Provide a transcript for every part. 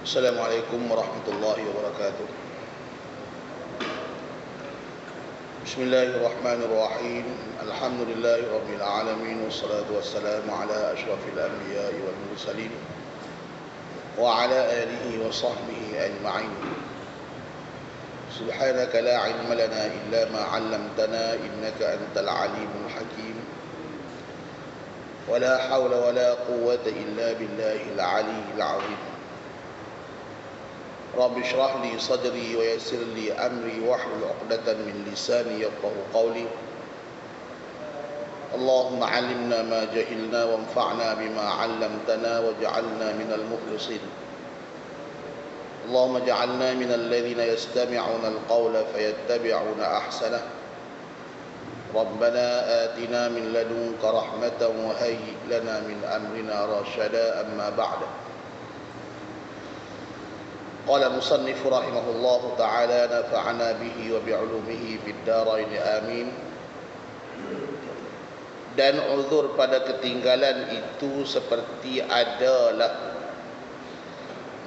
Assalamualaikum warahmatullahi wabarakatuh. Bismillahirrahmanirrahim. Alhamdulillahi rabbil alamin, wassalatu wassalamu ala asyrafil anbiya'i wal mursalin wa ala alihi wa sahbihi ajma'in. Subhanaka la ilma lana illa ma 'allamtana innaka antal alimul hakim. Wa la hawla wa la quwwata illa billahil aliyyil 'azim. Rabbi shrah li sadri wa yassir li amri wahlul 'uqdatan min lisani yafqahu qawli. Allahumma 'allimna ma jahilna wanfa'na bima 'allamtana waj'alna minal mukhlisin. Allahumma ij'alna minal ladzina yastami'una al-qawla fayattabi'una ahsanah. Rabbana atina min ladunka rahmatan wa hayyi' lana min amrina rashada, amma ba'du. Qala musannif rahimahullahu ta'ala, nafa'ana bihi wa bi'ulumihi fid darain amin. Dan uzur pada ketinggalan itu seperti adalah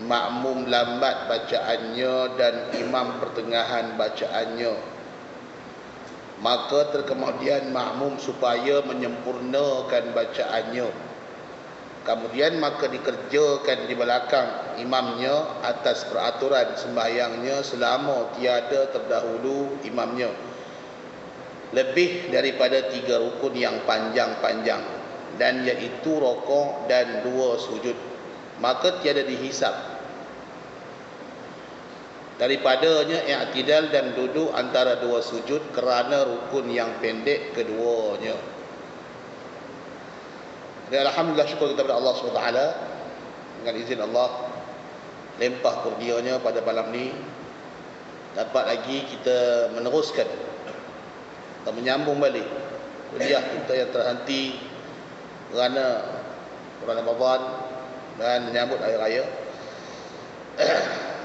makmum lambat bacaannya dan imam pertengahan bacaannya, maka terkemudian makmum supaya menyempurnakan bacaannya, kemudian maka dikerjakan di belakang imamnya atas peraturan sembahyangnya selama tiada terdahulu imamnya lebih daripada 3 rukun yang panjang-panjang, dan iaitu rokok dan 2 sujud, maka tiada dihisap daripadanya i'tidal dan duduk antara 2 sujud kerana rukun yang pendek keduanya. Dan alhamdulillah, syukur kita kepada Allah SWT dengan izin Allah, limpah kurnianya pada malam ni dapat lagi kita meneruskan atau menyambung balik kuliah kita yang terhenti kerana bulan Ramadan dan menyambut hari raya.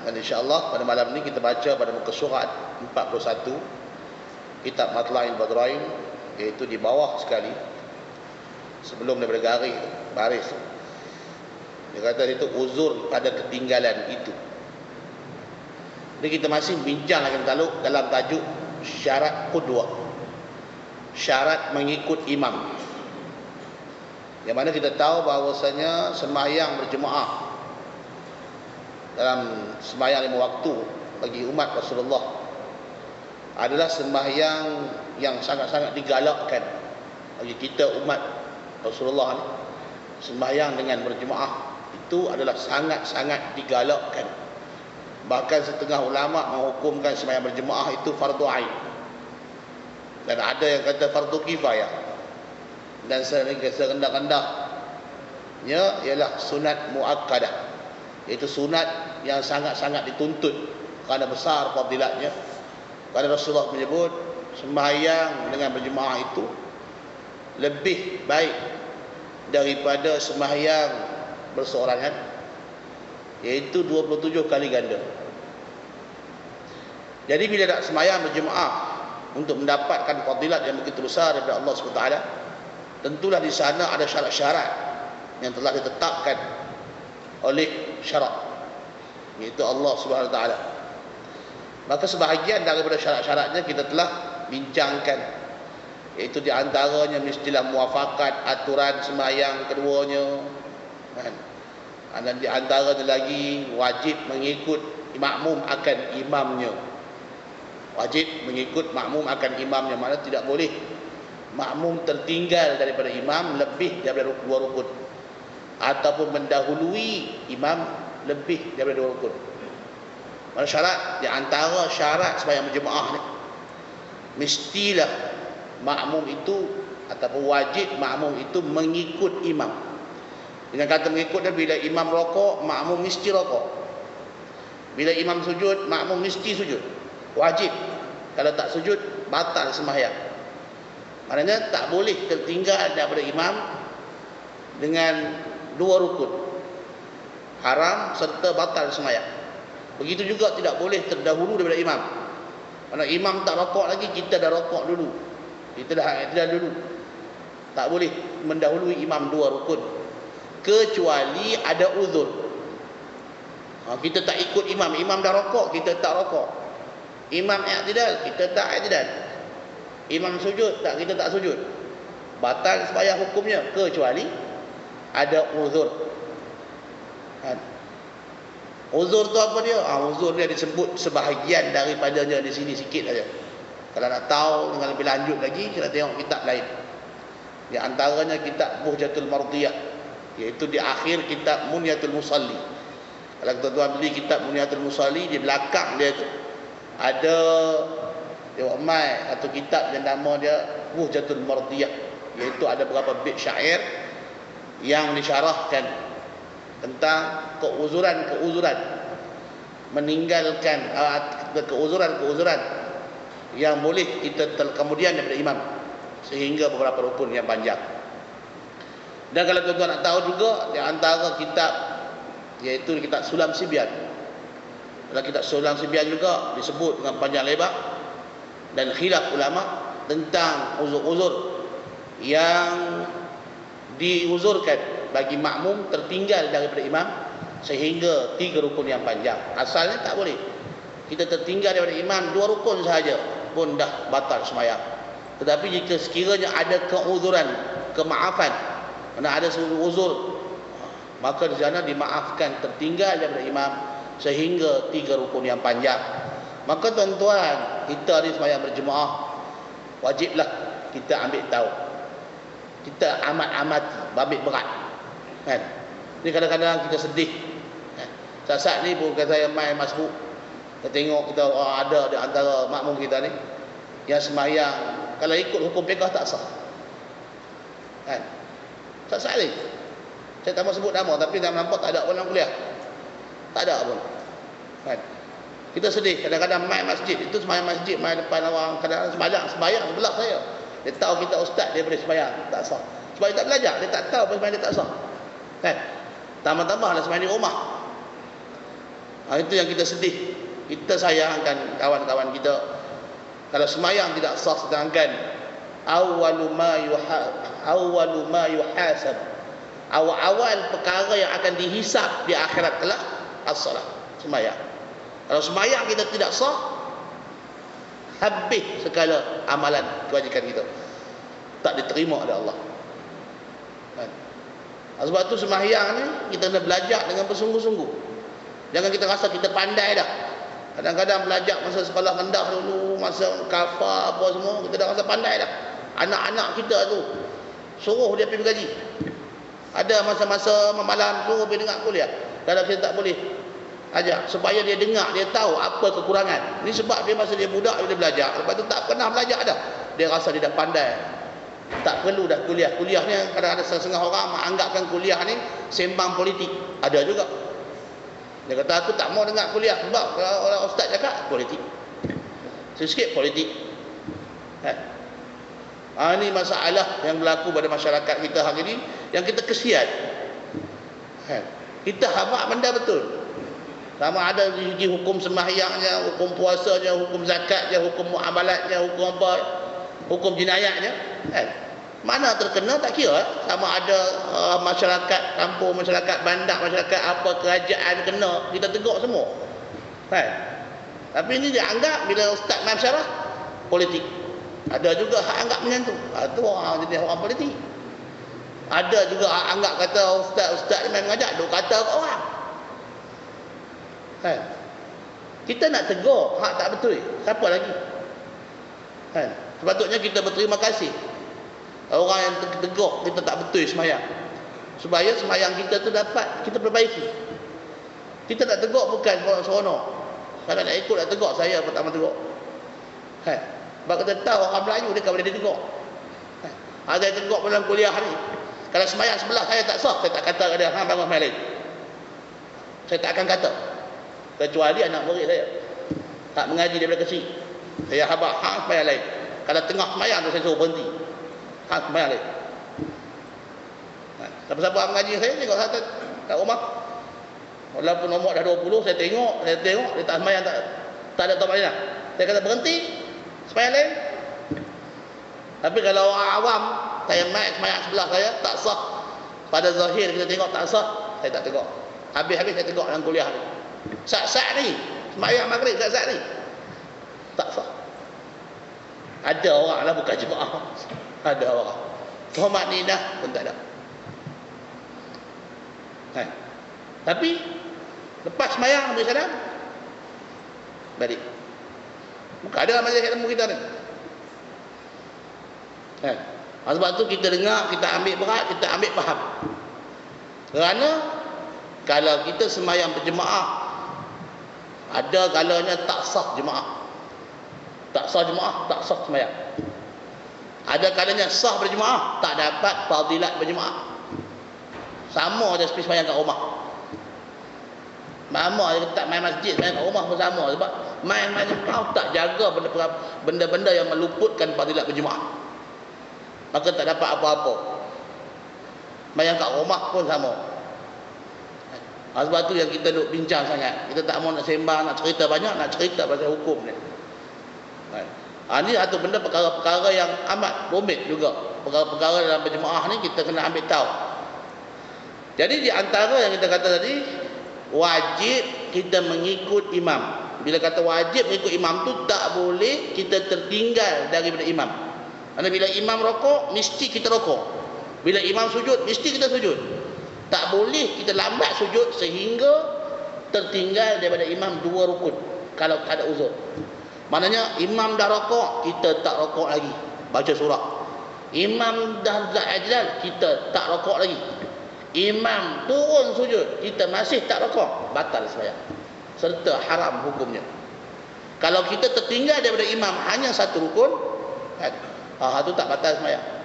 Dan insya-Allah pada malam ni kita baca pada muka surat 41 kitab Matla'il Badrain, iaitu di bawah sekali sebelum daripada garis baris. Dia kata itu uzur pada ketinggalan itu. Jadi kita masih bincang akan dalam tajuk syarat qudwah, syarat mengikut imam. Yang mana kita tahu bahawasanya sembahyang berjemaah dalam sembahyang 5 waktu bagi umat Rasulullah adalah sembahyang yang sangat-sangat digalakkan bagi kita umat Rasulullah ni. Sembahyang dengan berjemaah itu adalah sangat-sangat digalakkan. Bahkan setengah ulama menghukumkan sembahyang berjemaah itu fardu ain, dan ada yang kata fardu kifayah, dan serendah-rendahnya ialah sunat muakkadah, iaitu sunat yang sangat-sangat dituntut kerana besar fadilatnya. Kerana Rasulullah menyebut sembahyang dengan berjemaah itu lebih baik daripada sembahyang berseorangan, iaitu 27 kali ganda. Jadi bila nak sembahyang berjemaah untuk mendapatkan fadilat yang begitu besar daripada Allah SWT, tentulah di sana ada syarat-syarat yang telah ditetapkan oleh syarak, iaitu Allah SWT. Maka sebahagian daripada syarat-syaratnya kita telah bincangkan, iaitu di antaranya mestilah muafakat aturan sembahyang keduanya, kan? Dan di antaranya lagi wajib mengikut makmum akan imamnya. Wajib mengikut makmum akan imamnya, maknanya tidak boleh makmum tertinggal daripada imam lebih daripada 2 rukun, ataupun mendahului imam lebih daripada 2 rukun. Mana syarat? Di antara syarat sembahyang berjemaah ni, mestilah makmum itu ataupun wajib makmum itu mengikut imam. Dengan kata mengikut dia, bila imam rokok, makmum mesti rokok. Bila imam sujud, makmum mesti sujud. Wajib. Kalau tak sujud, batal sembahyang. Maknanya tak boleh tertinggal daripada imam dengan 2 rukun. Haram serta batal sembahyang. Begitu juga tidak boleh terdahulu daripada imam. Kalau imam tak rokok lagi, kita dah rokok dulu, kita dah dulu. Tak boleh mendahului imam 2 rukun, kecuali ada uzur. Kita tak ikut imam. Imam dah rokok, kita tak rokok. Imam i'tidal, kita tak i'tidal. Imam sujud, tak, kita tak sujud. Batal sembahyang hukumnya, kecuali ada uzur. Uzur tu apa dia? Uzur dia disebut sebahagian daripadanya di sini sikit saja. Kalau nak tahu dengan lebih lanjut lagi, kita tengok kitab lain. Di antaranya kitab Buhjatul Mardiyah, iaitu di akhir kitab Munyatul Musalli. Kalau tuan-tuan beli kitab Munyatul Musalli, di belakang dia tu ada atau kitab yang nama dia Buhjatul Mardiyah, iaitu ada beberapa bait syair yang disyarahkan tentang keuzuran-keuzuran, meninggalkan keuzuran-keuzuran yang boleh kita kemudian daripada imam, sehingga beberapa rukun yang panjang. Dan kalau tuan-tuan nak tahu juga, di antara kitab, iaitu kitab Sulam Sibyan. Dalam kitab Sulam Sibyan juga disebut dengan panjang lebar dan khilaf ulama tentang uzur-uzur yang diuzurkan bagi makmum tertinggal daripada imam sehingga 3 rukun yang panjang. Asalnya tak boleh. Kita tertinggal daripada imam 2 rukun sahaja pun dah batal sembahyang. Tetapi jika sekiranya ada keuzuran, kemaafan, mana ada uzur, maka di sana dimaafkan tertinggal daripada imam sehingga 3 rukun yang panjang. Maka tuan-tuan, kita hari sembahyang berjemaah, wajiblah kita ambil tahu. Kita amat-amati, babit berat. Kan? Ni kadang-kadang kita sedih. Saat-saat ni pun saya main masbuk, kita tengok kita ada di antara makmum kita ni yang sembahyang kalau ikut hukum fiqh tak sah. Kan? Saat-saat ni saya tak mau sebut nama, tapi dalam nampak tak ada pun dalam kuliah. Tak ada pun. Kan? Kita sedih kadang-kadang main masjid, itu sembahyang masjid, main depan orang, kadang-kadang sembahyang sebelah saya. Dia tahu kita ustaz, dia boleh sembahyang, tak sah. Sebab dia tak belajar, dia tak tahu sembahyang dia tak sah. Kan? Tambah-tambahlah sembahyang di rumah. Itu yang kita sedih. Kita sayangkan kawan-kawan kita. Kalau sembahyang tidak sah, sedangkan awwalu ma yuhasab, awal perkara yang akan dihisab di akhirat kelak as-salat, sembahyang. Kalau sembahyang kita tidak sah, habis segala amalan kewajiban kita, tak diterima oleh Allah. Kan? Sebab tu sembahyang ni kita kena belajar dengan bersungguh-sungguh. Jangan kita rasa kita pandai dah. Kadang-kadang belajar masa sekolah rendah dulu, masa kafar apa semua, kita dah rasa pandai dah. Anak-anak kita tu suruh dia pergi mengaji. Ada masa-masa malam suruh pergi dengar kuliah. Kalau kita tak boleh ajar, supaya dia dengar, dia tahu apa kekurangan. Ini sebab dia masa dia budak dia belajar, lepas tu tak pernah belajar dah. Dia rasa dia dah pandai. Tak perlu dah kuliah. Kuliah ni kadang-kadang setengah orang menganggapkan kuliah ni sembang politik. Ada juga. Dia kata aku tak mau dengar kuliah sebab kalau orang ustaz cakap politik. Sikit politik. Ini masalah yang berlaku pada masyarakat kita hari ini yang kita kesian. Kita harap benda betul. Sama ada segi hukum sembahyangnya, hukum puasanya, hukum zakatnya, hukum muamalatnya, hukum apa, hukum jinayatnya. Mana terkena tak kira. Sama ada masyarakat kampung, masyarakat bandar, masyarakat apa, kerajaan kena, kita tegur semua. Tapi ini dianggap bila ustaz main syarah politik. Ada juga hak anggap macam tu. Itu orang jadi orang politik. Ada juga hak anggap kata ustaz ni main mengajar, duk kata kat orang. Kita nak tegur hak tak betul, siapa lagi? Sepatutnya kita berterima kasih orang yang tegur kita tak betul sembahyang, supaya sembahyang kita tu dapat kita perbaiki. Kita nak tegur bukan seronok. Kalau nak ikut nak tegur, saya pertama tegur. Sebab kita tahu orang Melayu dia kan boleh ditegur. Ada yang tegur dalam kuliah ni, kalau sembahyang sebelah saya tak sah, saya tak kata dia hang bangun sembahyang lain. Saya tak akan kata, kecuali anak murid saya tak mengaji daripada kecil. Saya habaq hang sembahyang lain. Kalau tengah sembahyang tu saya suruh berhenti, hang sembahyang lain. Siapa-siapa mengaji saya tengok saya kat rumah, walaupun umur dah 20, saya tengok dia tak sembahyang, tak ada tamak lain. Saya kata berhenti, sembahyang lain. Tapi kalau orang awam, saya naik sembahyang sebelah saya tak sah, pada zahir kita tengok tak sah, saya tak tegur. Habis-habis saya tegur dalam kuliah ni. Sak-sak ni, sembahyang maghrib sak-sak ni tak sah. Ada orang lah bukan jemaah. Ada orang Tumaninah pun tak ada. Tapi lepas sembahyang Nabi salam balik. Bukan ada majlis ilmu kita ni. Sebab tu kita dengar, kita ambil berat, kita ambil faham. Kerana kalau kita sembahyang berjemaah, ada kalanya tak sah jemaah. Tak sah jemaah, tak sah sembahyang. Ada kalanya sah berjemaah, tak dapat fadilat berjemaah. Sama je seperti sembahyang kat rumah. Mama dia tak main masjid, main kat rumah pun sama. Sebab main jemaah tak jaga benda-benda yang meluputkan fadilat berjemaah, maka tak dapat apa-apa. Main kat rumah pun sama. Sebab tu yang kita duk bincang sangat. Kita tak mau nak sembang, nak cerita banyak, nak cerita pasal hukum ni. Ini satu benda perkara-perkara yang amat rumit juga. Perkara-perkara dalam berjemaah ni kita kena ambil tahu. Jadi di antara yang kita kata tadi, wajib kita mengikut imam. Bila kata wajib mengikut imam tu, tak boleh kita tertinggal daripada imam. Kerana bila imam rokok, mesti kita rokok. Bila imam sujud, mesti kita sujud. Tak boleh kita lambat sujud sehingga tertinggal daripada imam 2 rukun kalau tak ada uzur. Maknanya imam dah rokok, kita tak rokok lagi, baca surah. Imam dah i'tidal, kita tak rokok lagi. Imam turun sujud, kita masih tak rokok, batal sembahyang, serta haram hukumnya. Kalau kita tertinggal daripada imam hanya 1 rukun, itu tak batal sembahyang.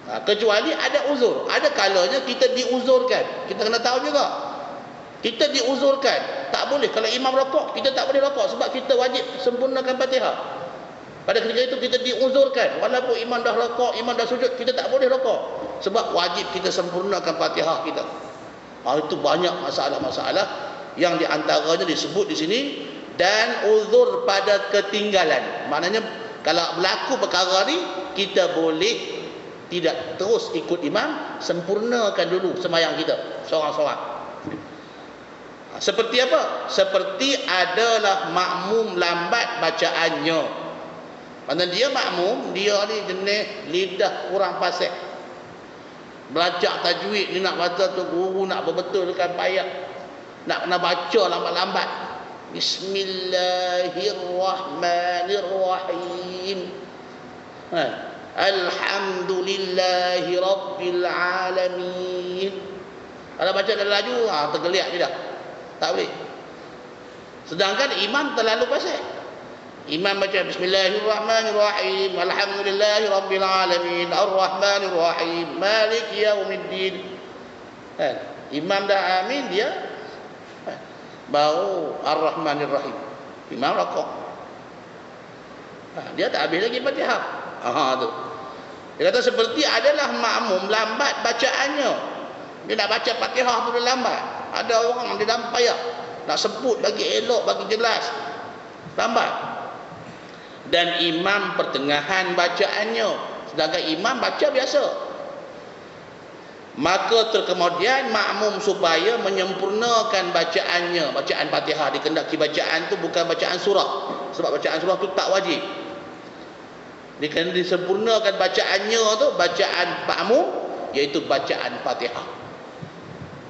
Kecuali ada uzur. Ada kalanya kita diuzurkan. Kita kena tahu juga, kita diuzurkan. Tak boleh. Kalau imam rokok, kita tak boleh rokok sebab kita wajib sempurnakan Fatihah. Pada ketika itu kita diuzurkan. Walaupun imam dah rokok, imam dah sujud, kita tak boleh rokok sebab wajib kita sempurnakan Fatihah kita. Itu banyak masalah-masalah yang diantaranya disebut di sini. Dan uzur pada ketinggalan. Maknanya kalau berlaku perkara ni, kita boleh tidak terus ikut imam, sempurnakan dulu sembahyang kita seorang-seorang. Seperti apa? Seperti adalah makmum lambat bacaannya. Maksudnya dia makmum, dia ni jenis lidah kurang fasih. Belajar tajwid ni nak baca tu, guru nak berbetulkan payah, nak kena baca lambat-lambat. Bismillahirrahmanirrahim. Alhamdulillahi Rabbil Alamin. Kalau baca dah laju, tergeliat je dah. Tak boleh. Sedangkan imam terlalu pasal. Imam baca Bismillahirrahmanirrahim, Alhamdulillahi Rabbil Alamin, Ar-Rahmanirrahim, Maliki Yaumiddin. Imam dah amin, dia baru Ar-Rahmanirrahim. Imam rokok. Dia tak habis lagi Fatihah. Tu. Dia kata seperti adalah makmum lambat bacaannya. Dia nak baca Fatihah tu dia lambat. Ada orang dia dalam payah nak sebut bagi elok, bagi jelas, lambat. Dan imam pertengahan bacaannya, sedangkan imam baca biasa. Maka terkemudian makmum supaya menyempurnakan bacaannya, bacaan Fatihah. Dikendaki bacaan tu bukan bacaan surah, sebab bacaan surah tu tak wajib. Dikena disempurnakan bacaannya tu, bacaan makmum, iaitu bacaan Fatihah.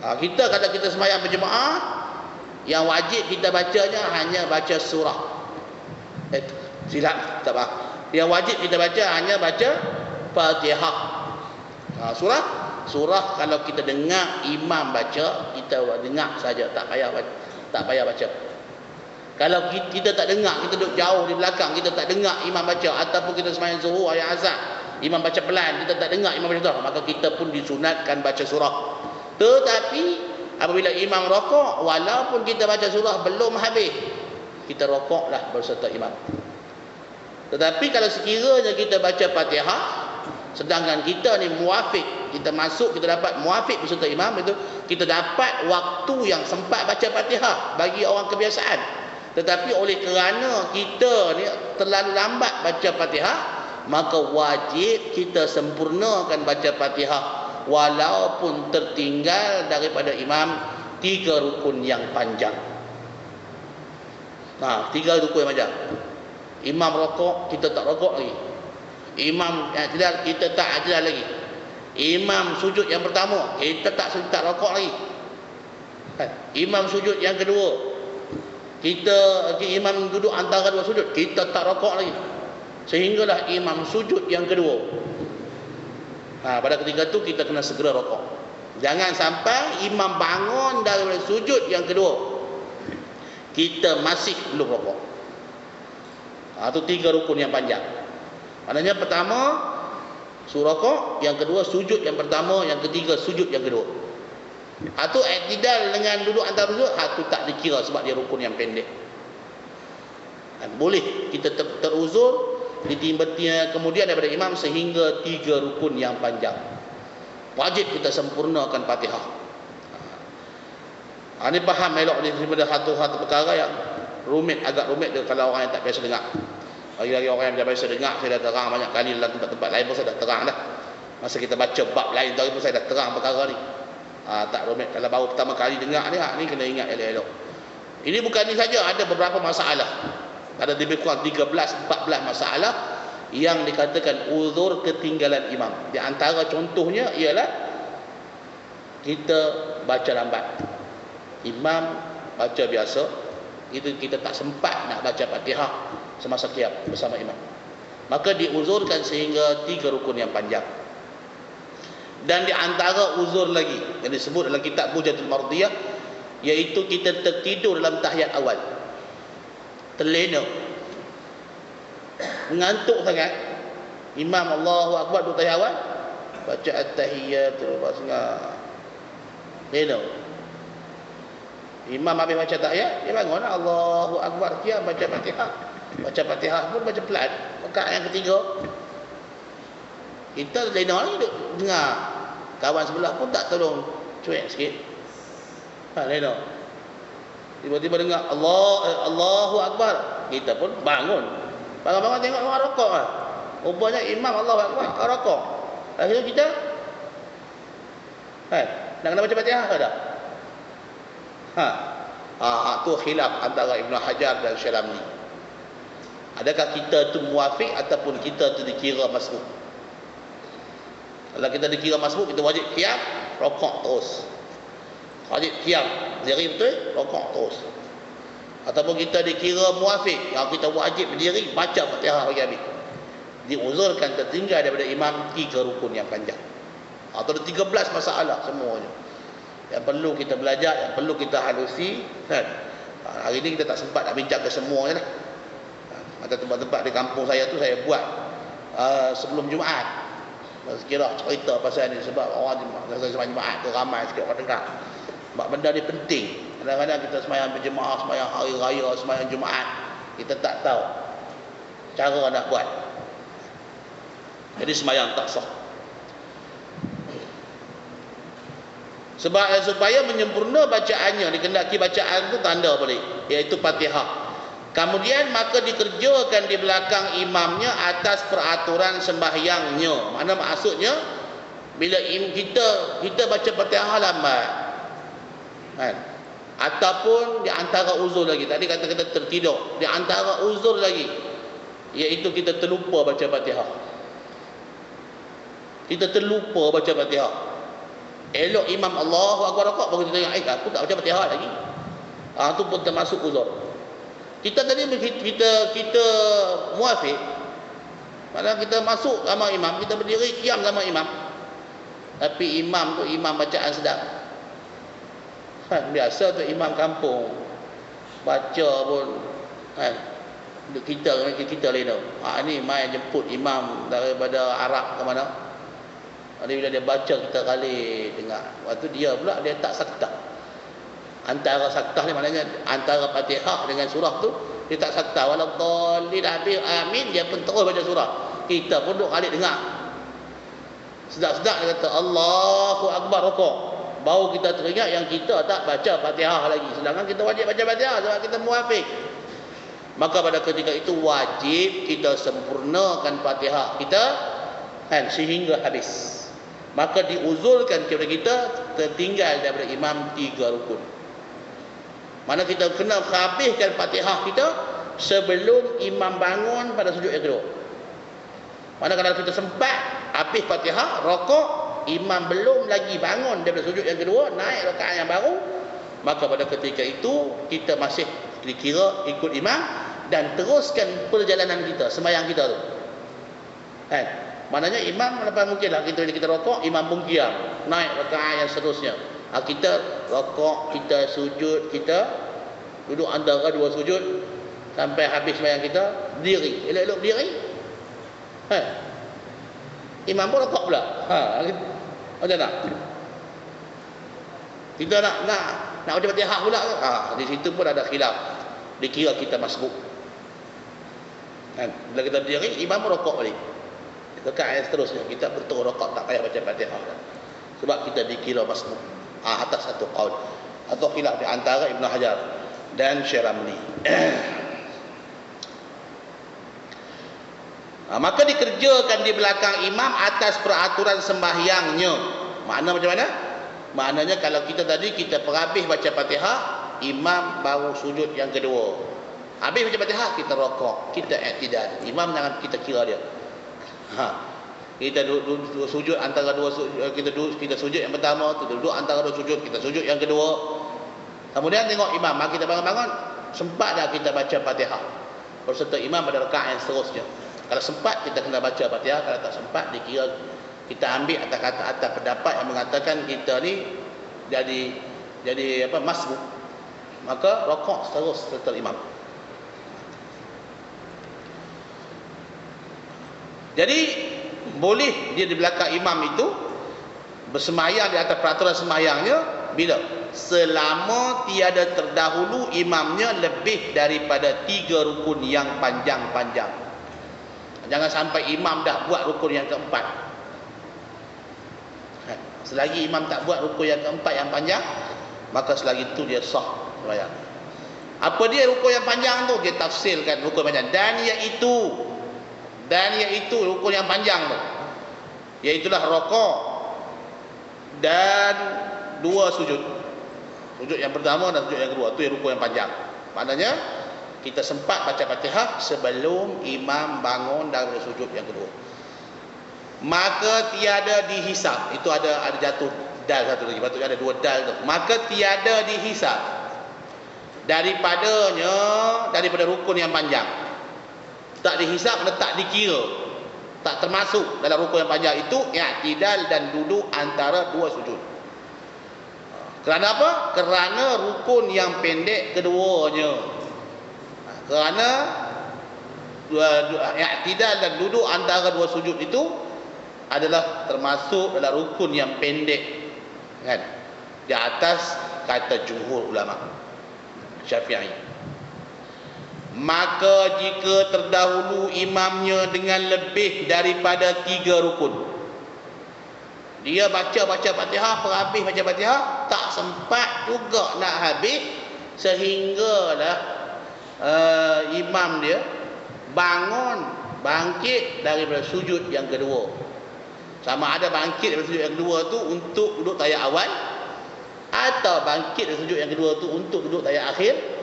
Kita kata kita sembahyang berjemaah, yang wajib kita bacanya hanya baca surah. Silap, tak apa. Yang wajib kita baca hanya baca Fatihah. Surah kalau kita dengar imam baca, kita dengar saja, tak payah baca. Kalau kita tak dengar, kita duduk jauh di belakang, kita tak dengar imam baca, ataupun kita sembahyang zuhur, ayat azan, imam baca pelan, kita tak dengar imam baca surah, maka kita pun disunatkan baca surah. Tetapi apabila imam rokok, walaupun kita baca surah belum habis, kita rokoklah berserta imam. Tetapi kalau sekiranya kita baca Fatihah, sedangkan kita ni muafiq, kita masuk, kita dapat muafiq berserta imam, itu kita dapat waktu yang sempat baca Fatihah bagi orang kebiasaan. Tetapi oleh kerana kita ni terlalu lambat baca Fatihah, maka wajib kita sempurnakan baca Fatihah walaupun tertinggal daripada imam 3 rukun yang panjang. Nah, 3 rukun yang panjang. Imam rokok, kita tak rokok lagi. Imam i'tidal, kita tak i'tidal lagi. Imam sujud yang pertama, kita tak rokok lagi. Imam sujud yang kedua, imam duduk antara dua sujud, kita tak rokok lagi. Sehinggalah imam sujud yang kedua. Pada ketika itu kita kena segera rokok. Jangan sampai imam bangun dari sujud yang kedua, kita masih belum rokok. Itu 3 rukun yang panjang. Maknanya pertama suruh rokok, yang kedua sujud yang pertama, yang ketiga sujud yang kedua. Atau i'tidal dengan duduk antara sujud, itu tak dikira sebab dia rukun yang pendek. Boleh kita teruzur ditimba kemudian daripada imam sehingga 3 rukun yang panjang. Wajib kita sempurnakan Fatihah. Ini faham elok ni daripada satu perkara yang agak rumit kalau orang yang tak biasa dengar. Lagi-lagi orang yang biasa dengar, saya dah terang banyak kali dalam tempat-tempat lain pun saya dah terang dah. Masa kita baca bab lain tadi pun saya dah terang perkara ni. Tak rumit. Kalau baru pertama kali dengar ni kena ingat elok-elok. Ini bukan ni saja, ada beberapa masalah. Ada lebih kurang 13-14 masalah yang dikatakan uzur ketinggalan imam. Di antara contohnya ialah kita baca lambat. Imam baca biasa, itu kita tak sempat nak baca Fatihah semasa qiyam bersama imam. Maka diuzurkan sehingga 3 rukun yang panjang. Dan di antara uzur lagi yang disebut dalam kitab Bujatul Mardiyah, iaitu kita tertidur dalam tahiyat awal. Terlena, mengantuk sangat. Imam Allahu Akbar duduk tahiyat awal, baca at-tahiyyat terus dengar. Lena. Imam habis baca tahiyat, dia bangun, Allahu Akbar, qiyam baca Fatihah. Baca Fatihah pun baca pelan. Rakaat yang ketiga, kita lena lagi duduk dengar. Kawan sebelah pun tak tolong cuek sikit. Lena. Tiba-tiba dengar Allahu Akbar, kita pun bangun. Bangun-bangun tengok orang rokok lah. Rupanya imam Allahu Akbar, orang rokok. Akhirnya kita nak kena baca Fatihah ke tak? Itu khilaf antara Ibn Hajar dan Syalamni. Adakah kita tu muafiq ataupun kita tu dikira masbuk? Kalau kita dikira masbuk, kita wajib qiyam, rokok terus. Wajib qiyam, berdiri betul, rokok terus. Ataupun kita dikira muafiq, yang kita wajib berdiri, baca Fatihah bagi habis. Diuzurkan tertinggal daripada imam 3 rukun yang panjang. Atau ada 13 masalah semuanya yang perlu kita belajar, yang perlu kita halusi, kan? Hari ini kita tak sempat nak bincang ke semuanya lah. Ada tempat-tempat di kampung saya tu saya buat sebelum Jumaat. Sekira cerita pasal ni sebab orang sembahyang Jumaat tu ramai sikit orang dengar. Sebab benda ni penting. Kadang-kadang kita sembahyang berjemaah, sembahyang hari raya, sembahyang Jumaat, kita tak tahu cara nak buat. Jadi sembahyang tak sah. Sebab supaya menyempurna bacaannya, dikendaki bacaan tu tanda boleh, iaitu Fatihah. Kemudian maka dikerjakan di belakang imamnya atas peraturan sembahyangnya. Mana maksudnya? Bila kita baca Fatihah lambat, kan? Ataupun di antara uzur lagi, tadi kata kita tertidur, di antara uzur lagi, iaitu kita terlupa baca Fatihah. Kita terlupa baca Fatihah. Elok imam Allahu Akbar rakaat baru kita tengok, aku tak baca Fatihah lagi. Itu pun termasuk uzur. Kita tadi kita muafiq, malah kita masuk sama imam, kita berdiri qiyam sama imam. Tapi imam tu imam bacaan sedap. Biasa tu imam kampung baca pun kita lena. Ni mai jemput imam daripada Arab ke mana. Bila dia baca kita kali dengar. Waktu dia pula dia tak saktah. Antara saktah ni maknanya antara Fatihah dengan surah tu dia tak saktah. Waladhdallin habis amin, dia pun terus baca surah. Kita pun duk kali dengar. Sedap-sedap dia kata Allahu Akbar rukuk. Baru kita teringat yang kita tak baca Fatihah lagi. Sedangkan kita wajib baca Fatihah sebab kita muafiq. Maka pada ketika itu wajib kita sempurnakan Fatihah kita sehingga habis. maka diuzurkan kepada kita tertinggal daripada imam 3 rukun. Mana kita kena habiskan Fatihah kita sebelum imam bangun pada sujud yang kedua. Mana kalau kita sempat habis Fatihah, rokok, imam belum lagi bangun daripada sujud yang kedua, naik rakaat yang baru, maka pada ketika itu kita masih dikira ikut imam dan teruskan perjalanan kita, sembahyang kita tu. Kan? Maknanya imam lepas mungkinlah kita rokok, imam pun diam, naik rakaat yang seterusnya. Kita rokok, kita sujud, kita duduk antara dua sujud sampai habis sembahyang kita, berdiri, elok-elok berdiri. Imam pun rokok pula. Macam tak? Kita nak baca Fatihah pula ke? Di situ pun ada khilaf. Dikira kita masbuk. Kan? Bila kita berdiri, imam pun rokok balik. Rakaat yang seterusnya kita betul rokok, tak payah baca Fatihah. Sebab kita dikira masbuk. Atas satu qaul atau khilaf di antara Ibn Hajar dan Syiramli. Maka dikerjakan di belakang imam atas peraturan sembahyangnya. Makna macam mana? Maknanya kalau kita tadi kita perhabis baca Fatihah, imam baru sujud yang kedua. Habis baca Fatihah, kita rokok, kita i'tidal. Imam jangan kita kira dia. Kita duduk sujud antara dua sujud, kita sujud yang pertama, kita duduk antara dua sujud, kita sujud yang kedua. Kemudian tengok imam, kita bangun-bangun, sempat dah kita baca Fatihah berserta imam pada rakaat yang seterusnya. Kalau sempat kita kena baca Fatihah, kalau tak sempat dikira kita ambil atas pendapat yang mengatakan kita ni jadi masbuk. Maka rokok terus setelah imam. Jadi boleh dia di belakang imam itu bersemayang di atas peraturan semayangnya bila? Selama tiada terdahulu imamnya lebih daripada 3 rukun yang panjang-panjang. Jangan sampai imam dah buat rukun yang keempat. Selagi imam tak buat rukun yang keempat yang panjang, maka selagi itu dia sah sembahyang. Apa dia rukun yang panjang tu? Dia tafsirkan rukun panjang. Dan iaitu rukun yang panjang tu, iaitulah rokok dan 2 sujud. Sujud yang pertama dan sujud yang kedua, tu rukun yang panjang. Maknanya kita sempat baca Fatihah sebelum imam bangun dari sujud yang kedua. Maka tiada dihisab. Itu ada jatuh dal satu lagi, patutnya ada 2 dal tu. Maka tiada dihisab daripada rukun yang panjang. Tak dihisab, tak dikira, tak termasuk dalam rukun yang panjang itu i'tidal dan duduk antara 2 sujud. Kerana apa? Kerana rukun yang pendek keduanya. Kerana i'tidal dan duduk antara 2 sujud itu adalah termasuk dalam rukun yang pendek, kan? Di atas kata jumhur ulama Syafi'i. Maka jika terdahulu imamnya dengan lebih daripada 3 rukun, dia baca Fatihah, perhabis baca Fatihah, tak sempat juga nak habis sehinggalah imam dia bangkit daripada sujud yang kedua. Sama ada bangkit daripada sujud yang kedua tu untuk duduk tahyat awal, atau bangkit daripada sujud yang kedua tu untuk duduk tahyat akhir,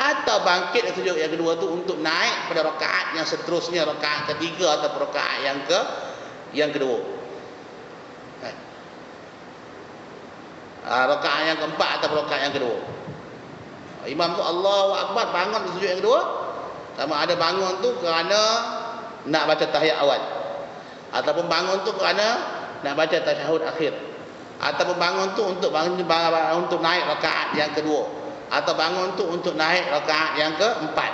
atau bangkit dari sujud yang kedua tu untuk naik pada rakaat yang seterusnya, rakaat ketiga atau rakaat yang kedua. Rakaat yang keempat atau rakaat yang kedua. Imam tu Allahu Akbar bangun dari sujud yang kedua, sama ada bangun tu kerana nak baca tahiyat awal, ataupun bangun tu kerana nak baca tasyahud akhir, ataupun bangun tu untuk naik rakaat yang kedua, atau bangun tu untuk naik rakaat yang keempat.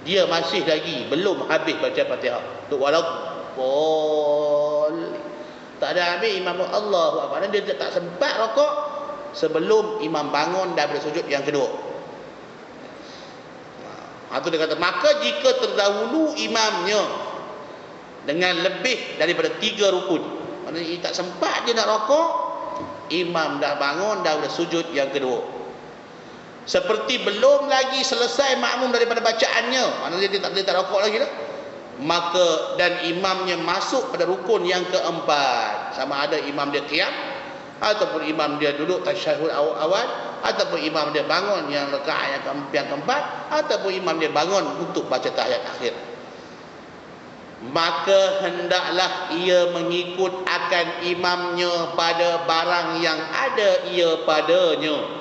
Dia masih lagi belum habis baca Fatihah. Tu walaupun tak ada habis imam Allahu Akbar, dia tak sempat rokok sebelum imam bangun daripada sujud yang kedua. Itu dia kata, maka jika terdahulu imamnya dengan lebih daripada 3 rukun, maknanya tak sempat dia nak rokok, imam dah bangun daripada sujud yang kedua, seperti belum lagi selesai makmum daripada bacaannya, maknanya dia tak rokok lagi dah, maka dan imamnya masuk pada rukun yang keempat, sama ada imam dia qiyam ataupun imam dia duduk tasyahud awal ataupun imam dia bangun yang rakaat yang keempat ataupun imam dia bangun untuk baca tahiyat akhir, maka hendaklah ia mengikut akan imamnya pada barang yang ada ia padanya.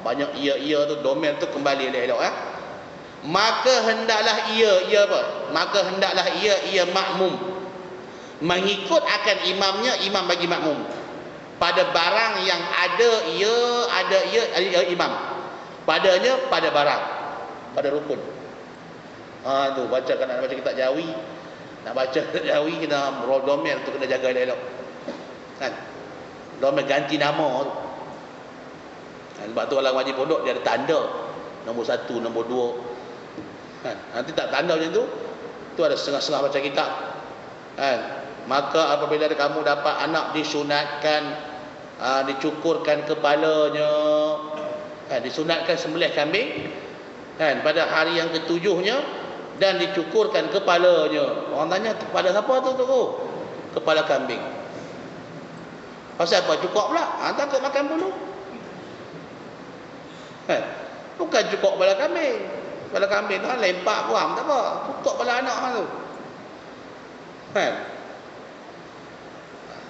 Banyak ia tu domain tu kembali elok maka hendaklah ia apa? Maka hendaklah ia makmum mengikut akan imamnya, imam bagi makmum pada barang yang ada ia imam padanya, pada barang, pada rukun. Tu baca, kan nak baca kitab Jawi, nak baca Jawi kena domain tu kena jaga elok kan, domain ganti nama tu. Sebab tu orang wajib pondok dia ada tanda nombor 1, nombor 2 kan. Nanti tak tanda macam tu ada setengah-setengah baca kitab kan. Maka apabila kamu dapat anak disunatkan, dicukurkan kepalanya kan, disunatkan sembelih kambing kan pada hari yang ketujuhnya dan dicukurkan kepalanya. Orang tanya, kepala siapa tu? Kepala kambing. Pasal apa cukur pula? Takut makan bulu. Bukan cukur kepala kambing. Kepala kambing tu kan lempak buang, tak apa. Cukur kepala anak tu.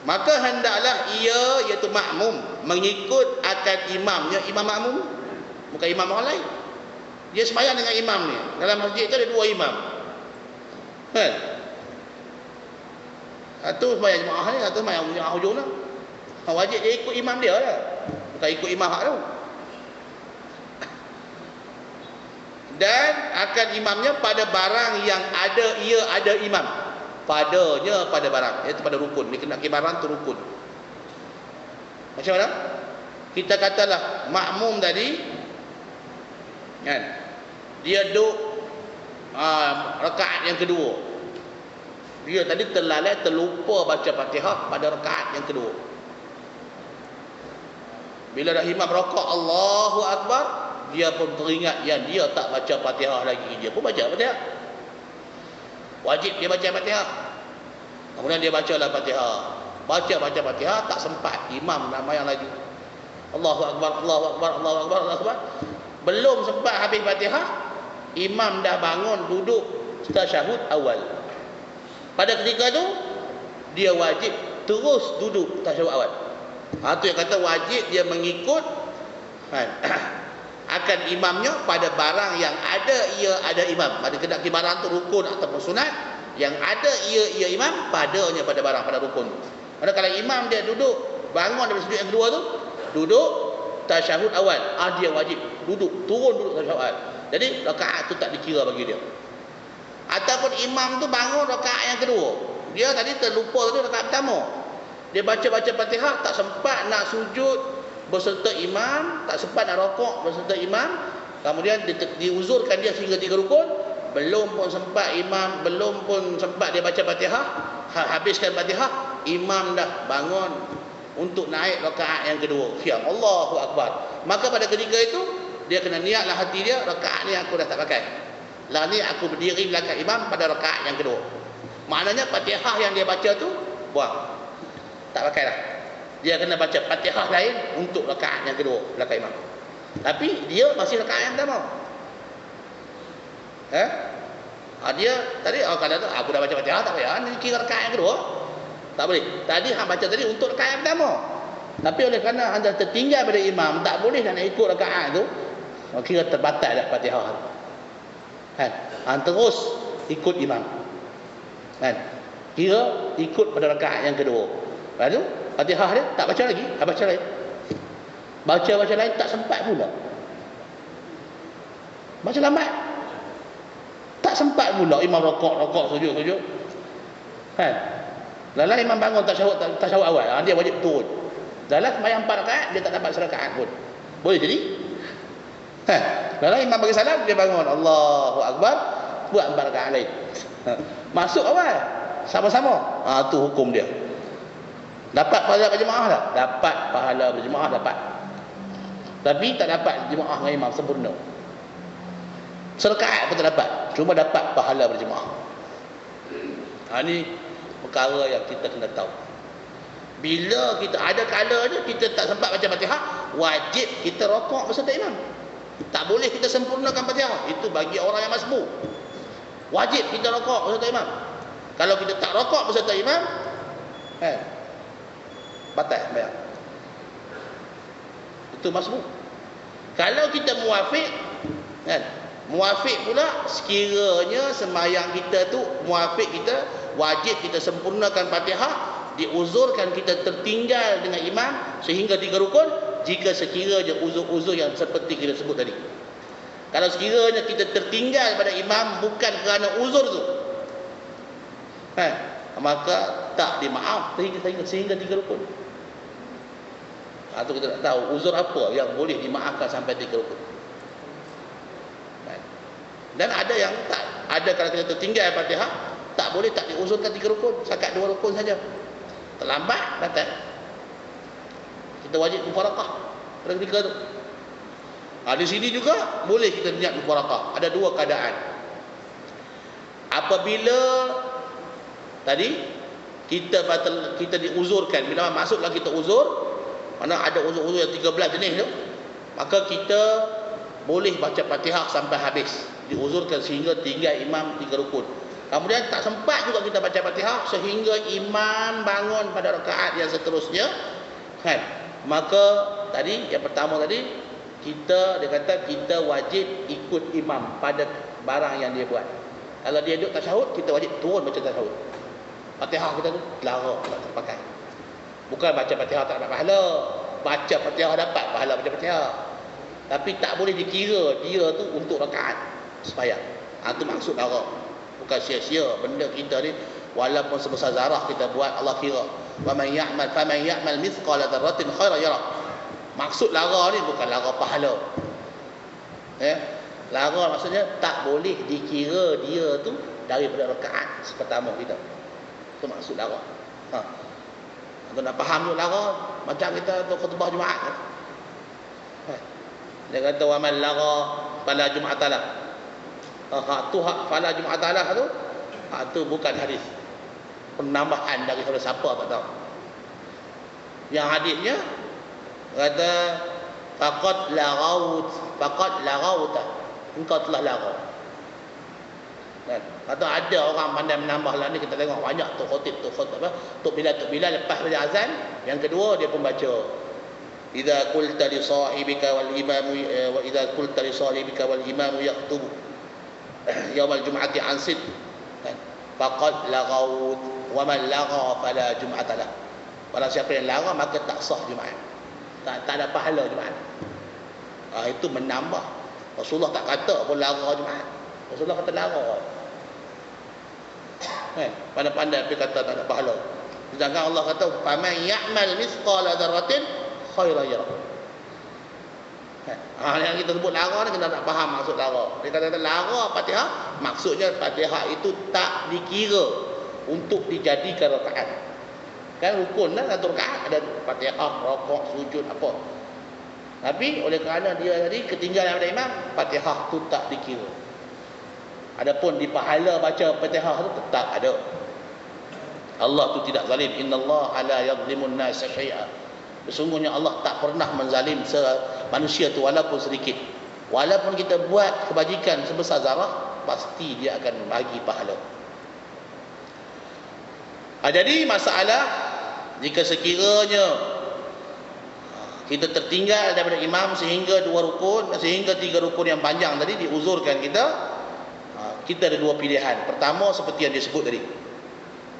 Maka hendaklah ia, iaitu makmum, mengikut akan imamnya, imam makmum, bukan imam orang lain. Dia sembahyang dengan imam ni. Dalam masjid tu ada 2 imam. Satu sembahyang jemaah ni, satu sembahyang jemaah hujung tu. Wajib dia ikut imam dia lah. Bukan ikut imam hak tu. Dan akan imamnya pada barang yang ada imam padanya, pada barang, iaitu pada rukun. Ni kena kibaran tu rukun. Macam mana? Kita katalah makmum tadi kan, dia duduk rakaat yang kedua, dia tadi terlalai, terlupa baca Fatihah pada rakaat yang kedua. Bila dah imam rakaat Allahu Akbar, dia pun teringat yang dia tak baca Fatihah lagi. Dia pun baca Fatihah. Wajib dia baca Fatihah. Kemudian dia bacalah Fatihah. Baca Fatihah, tak sempat. Imam nama yang laju. Allahu Akbar, Allahu Akbar, Allahu Akbar, Allahu Akbar. Belum sempat habis Fatihah, imam dah bangun duduk tasyahud awal. Pada ketika itu, dia wajib terus duduk tasyahud awal. Itu yang kata wajib dia mengikut akan imamnya pada barang yang ada imam. Pada kedak barang tu rukun ataupun sunat, yang ada ia imam padanya, pada barang, pada rukun. Padahal kalau imam dia duduk bangun dari sujud yang kedua tu, duduk tasyahud awal, dia wajib duduk, turun duduk tasyahud awal. Jadi rakaat tu tak dikira bagi dia. Ataupun imam tu bangun rakaat yang kedua, dia tadi terlupa tadi rakaat pertama, dia baca Fatihah, tak sempat nak sujud berserta imam, tak sempat nak rokok berserta imam. Kemudian diuzurkan dia sehingga 3 rukun, belum pun sempat imam, belum pun sempat dia baca Fatihah, habiskan Fatihah, imam dah bangun untuk naik rakaat yang kedua. Ya Allahu Akbar. Maka pada ketika itu dia kena niatlah hati dia, rakaat ni aku dah tak pakai. Lah ni aku berdiri belakang imam pada rakaat yang kedua. Maknanya Fatihah yang dia baca tu buang. Tak pakai dah. Dia kena baca Fatihah lain untuk rakaat yang kedua belakang imam. Tapi dia masih rakaat yang pertama. Dia tadi kalau tu aku dah baca Fatihah, tak payah ni kira rakaat yang kedua. Tak boleh. Tadi hang baca tadi untuk rakaat yang pertama. Tapi oleh kerana anda tertinggal pada imam, tak boleh nak ikut rakaat tu, kira terbatal dah Fatihah. Terus ikut imam. Kira ikut pada rakaat yang kedua. Lepas tu Fatihah dia tak baca lagi, baca lain. Baca lain tak sempat pula. Baca lambat. Tak sempat pula imam rokok sujud. Lala imam bangun tasyahud awal, dia wajib turun. Dalam sembahyang 4 rakaat dia tak dapat serakaat pun. Boleh jadi? Lala imam bagi salam, dia bangun Allahu Akbar, buat 4 rakaat lain. Masuk awal sama-sama. Tu hukum dia. Dapat pahala berjemaah tak? Dapat pahala berjemaah, dapat. Tapi tak dapat jemaah dengan imam sempurna. Serakaat pun tak dapat, cuma dapat pahala berjemaah. Ini perkara yang kita kena tahu. Bila kita ada kalanya kita tak sempat baca Fatihah, wajib kita rokok beserta imam. Tak boleh kita sempurnakan Fatihah. Itu bagi orang yang masbuk. Wajib kita rokok beserta imam. Kalau kita tak rokok beserta imam, batal bayar. Itu masbuk. Kalau kita muafiq, kan? Muafiq pula sekiranya sembahyang kita tu muafiq kita, wajib kita sempurnakan Fatihah, diuzurkan kita tertinggal dengan imam sehingga 3 rukun jika sekiranya uzur-uzur yang seperti kita sebut tadi. Kalau sekiranya kita tertinggal pada imam bukan kerana uzur tu, maka tak dimaaf sehingga 3 rukun. Atau kita tak tahu uzur apa yang boleh dimaafkan sampai 3 rukun. Dan ada yang tak, ada kalau kita tertinggal Fatihah, tak boleh, tak diuzurkan 3 rukun, setakat 2 rukun saja. Terlambat, batal. Kita wajib mufaraqah pada ketika tu. Di sini juga boleh kita niat mufaraqah. Ada 2 keadaan. Apabila tadi kita diuzurkan, bila masuklah kita uzur, mana ada uzur-uzur yang 13 jenis tu, maka kita boleh baca Fatihah sampai habis, diuzurkan sehingga tinggal imam 3 rukun. Kemudian tak sempat juga kita baca Fatihah sehingga imam bangun pada rakaat yang seterusnya, kan? Maka tadi yang pertama tadi dia kata kita wajib ikut imam pada barang yang dia buat. Kalau dia duduk tasyahud, kita wajib turun baca tasyahud. Fatihah kita tu larang tak terpakai. Bukan baca Fatihah tak dapat pahala. Baca Fatihah dapat pahala baca Fatihah. Tapi tak boleh dikira dia tu untuk rakaat sembahyang. Itu maksud larang. Bukan sia-sia benda kita ni, walaupun sebesar zarah kita buat, Allah kira. Wa man ya'mal mithqala dzarratin khairan yarah. Maksud lara ni bukan lara pahala. Lara maksudnya tak boleh dikira dia tu daripada rakaat pertama kita. Itu maksud lara. Kita nak faham tu lara macam kita tu khutbah Jumaat. Dia kata wa man lara fala jum'atalah. Tu hak fala jum'atalah tu, tu bukan hadis. Penambahan dari siapa tak tahu. Yang hadisnya kata faqad lagauta, engkau telah larau. Dan kata ada orang pandai menambah lah ni, kita tengok banyak tu khotib apa, Tok Bilal lepas baca azan, yang kedua dia pun baca idza qulta li sahibika wal imam wa idza qulta li sahibika wal imam yaktubu yaumal jum'ati ansid, faqad lagaut wa man laga fala jum'atalah. Barang siapa yang larang maka tak sah Jumaat. Tak ada pahala Jumaat. Itu menambah. Rasulullah tak kata pun lara Jumaat. Rasulullah kata lara. Pandai-pandai dia kata tak ada pahala. Sedangkan Allah kata faman ya'mal mithqala dzarratin khairan yarah. Yang kita sebut lara ni kita tak faham maksud lara. Dia kata lara Fatihah, maksudnya Fatihah itu tak dikira untuk dijadikan rakaat. Kan rukun lah, 1 rakaat ada Fatihah, rokok, sujud apa. Tapi oleh kerana dia tadi ketinggalan daripada imam, Fatihah tu tak dikira. Adapun di pahala baca Fatihah tu tetap ada. Allah tu tidak zalim. Innallaha la yadhlimun nasa syai'a. Sesungguhnya Allah tak pernah menzalim manusia tu walaupun sedikit. Walaupun kita buat kebajikan sebesar zarah, pasti dia akan bagi pahala. Jadi masalah jika sekiranya kita tertinggal daripada imam sehingga 2 rukun, sehingga 3 rukun yang panjang tadi diuzurkan kita ada 2 pilihan. Pertama seperti yang disebut tadi,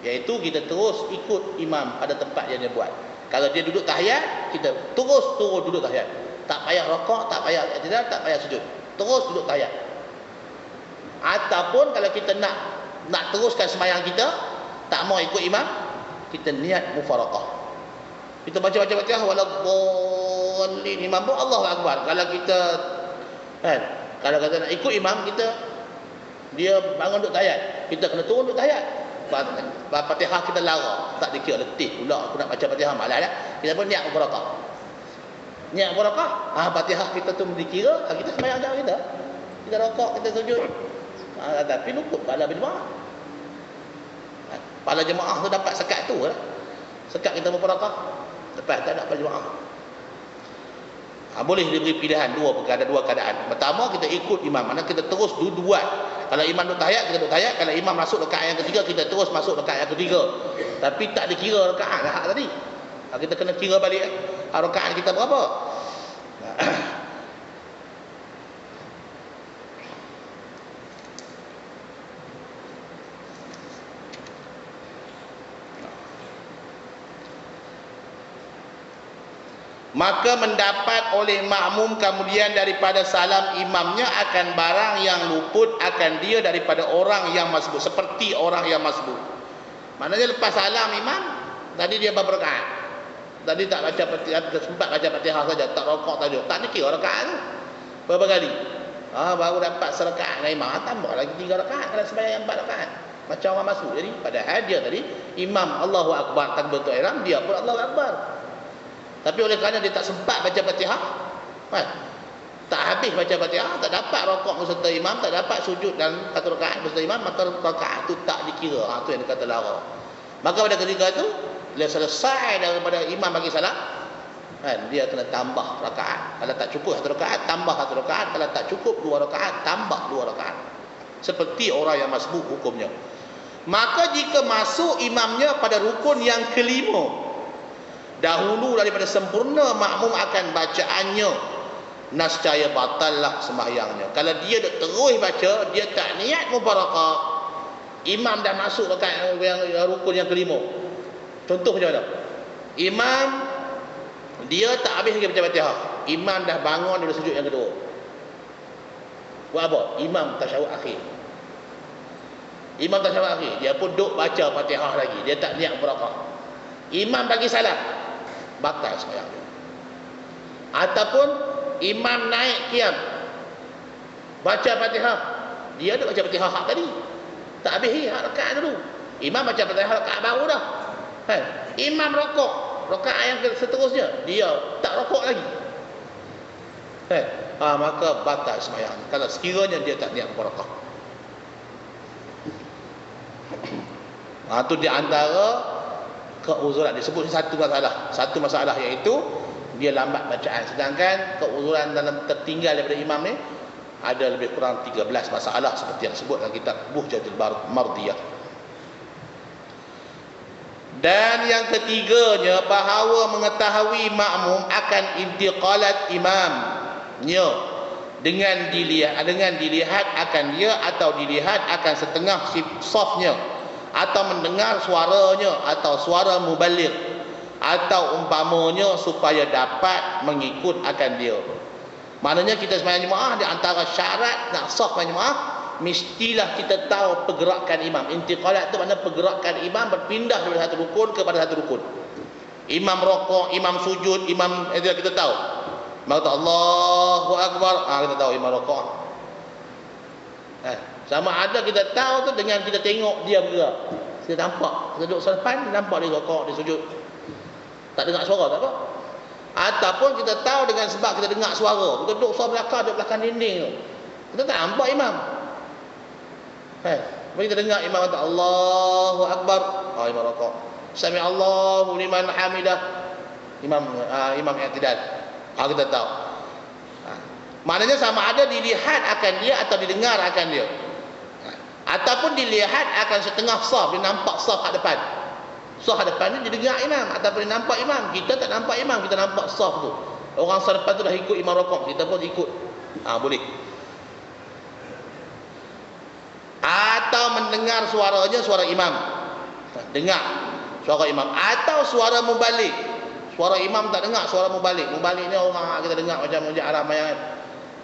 iaitu kita terus ikut imam pada tempat yang dia buat. Kalau dia duduk tahiyat, kita terus turun duduk tahiyat. Tak payah rokok, tak payah i'tidal, tak payah sujud. Terus duduk tahiyat. Ataupun kalau kita nak teruskan sembahyang kita, tak mau ikut imam, kita niat mufaraqah. Kita baca Fatihah waladdallin, imam pun Allahu akbar. Kalau kita kalau kata nak ikut imam kita, dia bangun duduk tahiyat, kita kena turun duduk tahiyat. Fatihah kita lara, tak dikira letih pula aku nak baca Fatihah, malas dah. Kita pun niat mufaraqah. Niat mufaraqah, Fatihah kita tu dikira, kita sembahyang jalan kita. Kita rokok, kita sujud. Tapi luput pahala berjemaah. Pahala jemaah tu dapat sekat tu lah. Sekat kita berapa rakah, lepas tak nak berjemaah. Boleh diberi pilihan ada dua keadaan. Pertama, kita ikut imam, mana kita terus buat. Kalau imam duduk tahiyat, kita duduk tahiyat. Kalau imam masuk rakaat yang ketiga, kita terus masuk rakaat yang ketiga. Tapi tak dikira rakaat lah tadi. Kita kena kira balik rakaat kita berapa. Maka mendapat oleh makmum kemudian daripada salam imamnya akan barang yang luput akan dia daripada orang yang masbuk, seperti orang yang masbuk. Maknanya lepas salam imam, tadi dia berapa rakaat? Tadi tak baca Fatihah, sempat baca Fatihah saja, tak rokok saja, tak dikira rakaat tu. Berapa kali? Baru dapat serakaat dengan imam, tambah lagi 3 rakaat kalau sembahyang 4 rakaat. Macam orang masbuk. Jadi padahal dia tadi imam Allahu Akbar takbiratul ihram, dia pun Allahu Akbar. Tapi oleh kerana dia tak sempat baca Fatihah, tak habis baca Fatihah, tak dapat rokok beserta imam, tak dapat sujud dan satu rakaat beserta imam, maka rakaat itu tak dikira. Itu yang dikata lara. Maka pada ketika itu, bila selesai daripada imam bagi salam, dia kena tambah rakaat. Kalau tak cukup 1 rakaat, tambah 1 rakaat. Kalau tak cukup 2 rakaat, tambah 2 rakaat. Seperti orang yang masbuk hukumnya. Maka jika masuk imamnya pada rukun yang kelima, dahulu daripada sempurna makmum akan bacaannya, nascaya batallah sembahyangnya. Kalau dia terus baca, dia tak niat mubarakah, imam dah masuk rakaat yang rukun yang kelima. Contoh macam mana? Imam dia tak habis lagi baca Fatihah, imam dah bangun dari sujud yang kedua. Buat apa? Imam tasyahud akhir. Imam tasyahud akhir, dia pun duk baca Fatihah lagi, dia tak niat mubarakah. Imam bagi salam, batal sembahyang dia. Ataupun imam naik qiyam, baca Fatihah, dia ada baca Fatihah hak tadi, tak habis hak rakaat dulu. Imam baca Fatihah rakaat baru dah. Imam rokok, rakaat yang seterusnya dia tak rokok lagi. Maka batal sembahyang kalau sekiranya dia tak niat barakah. Itu di antara keuzuran. Disebut satu masalah iaitu dia lambat bacaan. Sedangkan keuzuran dalam tertinggal daripada imam ni ada lebih kurang 13 masalah seperti yang disebut dalam kitab Buhjatul Mardiyah. Dan yang ketiganya, bahawa mengetahui makmum akan intiqalat imamnya dengan dilihat akan dia atau dilihat akan setengah safnya, atau mendengar suaranya atau suara mubaligh, atau umpamanya supaya dapat mengikut akan dia. Maknanya kita sembahyang jemaah, di antara syarat nak sah sembahyang jemaah, mestilah kita tahu pergerakan imam. Intiqalat itu makna pergerakan imam berpindah dari satu rukun kepada satu rukun. Imam rokok, imam sujud, imam kita tahu. Maka Allahu Akbar, kita tahu imam rokok. Sama ada kita tahu tu dengan kita tengok dia bergerak. Kita nampak, kita duduk depan, nampak dia rokok, dia sujud. Tak dengar suara, tak apa. Ataupun kita tahu dengan sebab kita dengar suara. Kita duduk suara belakang dinding tu, kita tak nampak imam. Kita dengar imam kata Allahu Akbar, imam rokok. Sami Allahu liman hamidah, imam i'tidal. Kita tahu. Maknanya sama ada dilihat akan dia atau didengar akan dia. Ataupun dilihat akan setengah saf, dia nampak saf kat depan. Saf kat depan ni didengar imam, ataupun dia nampak imam. Kita tak nampak imam, kita nampak saf tu. Orang saf depan tu dah ikut imam rokok, kita pun ikut. Boleh. Atau mendengar suaranya, suara imam. Dengar suara imam. Atau suara mubalik. Suara imam tak dengar, suara mubalik. Mubalik ni orang kita dengar macam arah mayat.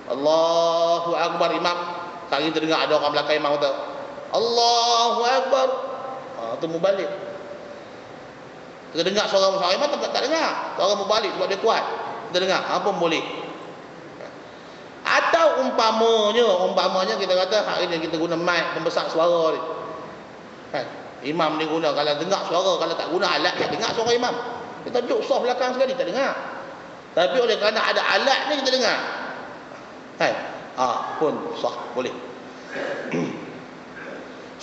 Allahu Akbar, imam. Tak kita dengar ada orang belakang imam kata Allahu Akbar. Itu mubalik. Kita dengar suara imam tak dengar. Suara mubalik sebab dia kuat. Kita dengar, apa boleh. Atau umpamanya kita kata hari ni kita guna mic pembesar suara ni. Imam ni guna, kalau dengar suara, kalau tak guna alat tak dengar suara imam. Kita duduk saf belakang sekali tak dengar. Tapi oleh kerana ada alat ni kita dengar. Pun sah, boleh.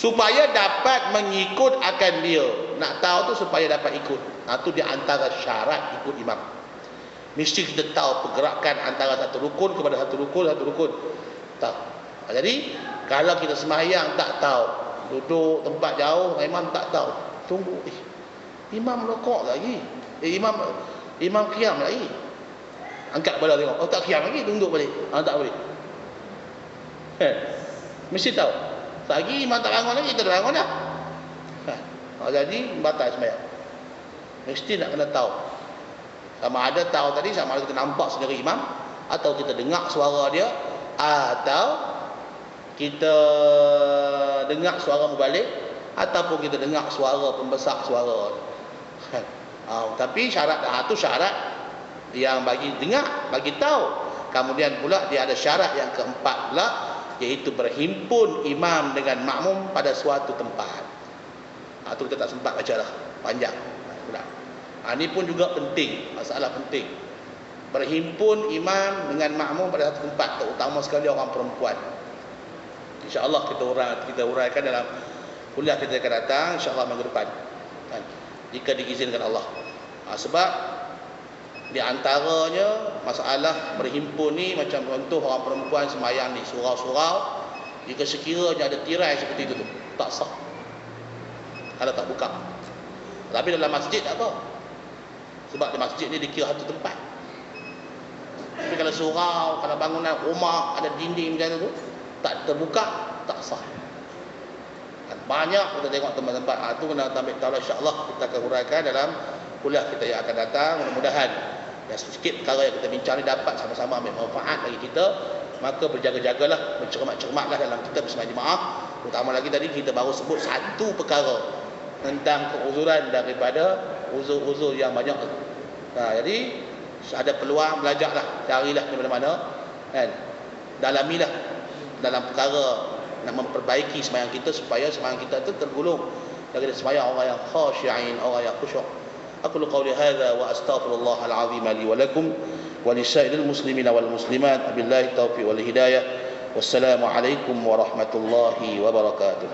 supaya dapat mengikut akan dia. Nak tahu tu supaya dapat ikut. Itu di antara syarat ikut imam. Mesti kita tahu pergerakan antara satu rukun kepada satu rukun. Tahu. Jadi kalau kita sembahyang tak tahu, duduk tempat jauh, imam tak tahu, tunggu, imam rukuk lagi, imam qiyam lagi, angkat kepala tengok, oh tak qiyam lagi, tunduk balik, tak boleh. Mesti tahu. Lagi imam tak bangun lagi, kita dah bangun dah. Jadi batal sembahyang. Mesti nak kena tahu. Sama ada tahu tadi, sama ada kita nampak sendiri imam, atau kita dengar suara dia, atau kita dengar suara mubalik, ataupun kita dengar suara pembesar suara. Tapi syarat itu syarat yang bagi dengar, bagi tahu. Kemudian pula dia ada syarat yang keempat pula, iaitu berhimpun imam dengan makmum pada suatu tempat. Itu kita tak sempat baca lah, panjang. Ini pun juga penting, masalah penting. Berhimpun imam dengan makmum pada satu tempat, terutama sekali orang perempuan. InsyaAllah kita uraikan dalam kuliah kita akan datang, insyaAllah minggu depan, jika diizinkan Allah. Sebab di antaranya masalah berhimpun ni, macam contoh orang perempuan sembahyang di surau-surau, jika sekiranya ada tirai seperti itu tu, tak sah kalau tak buka. Tapi dalam masjid tak apa, sebab di masjid ni dikira satu tempat. Tapi kalau surau, kalau bangunan rumah ada dinding macam tu, tak terbuka, tak sah. Banyak kita tengok tempat-tempat. Itu kena ambil tahu, insya-Allah kita akan uraikan dalam kuliah kita yang akan datang. Mudah-mudahan yang sedikit perkara yang kita bincang ni dapat sama-sama ambil manfaat bagi kita. Maka berjaga-jagalah, bercermat-cermatlah dalam kita bersama jemaah. Terutama lagi tadi kita baru sebut satu perkara tentang keuzuran daripada uzur-uzur yang banyak. Jadi ada peluang, belajarlah, carilah di mana-mana, kan? Dalamilah dalam perkara nak memperbaiki sembahyang kita, supaya sembahyang kita itu tergolong dari sembahyang orang yang khashi'in, orang yang khusyuk. Aku qauli hadza wa astaghfirullah al-azim li wa lakum wa lisa'iril muslimina wal muslimat. Billahi taufiq wal hidayah. Wassalamu alaikum warahmatullahi wabarakatuh.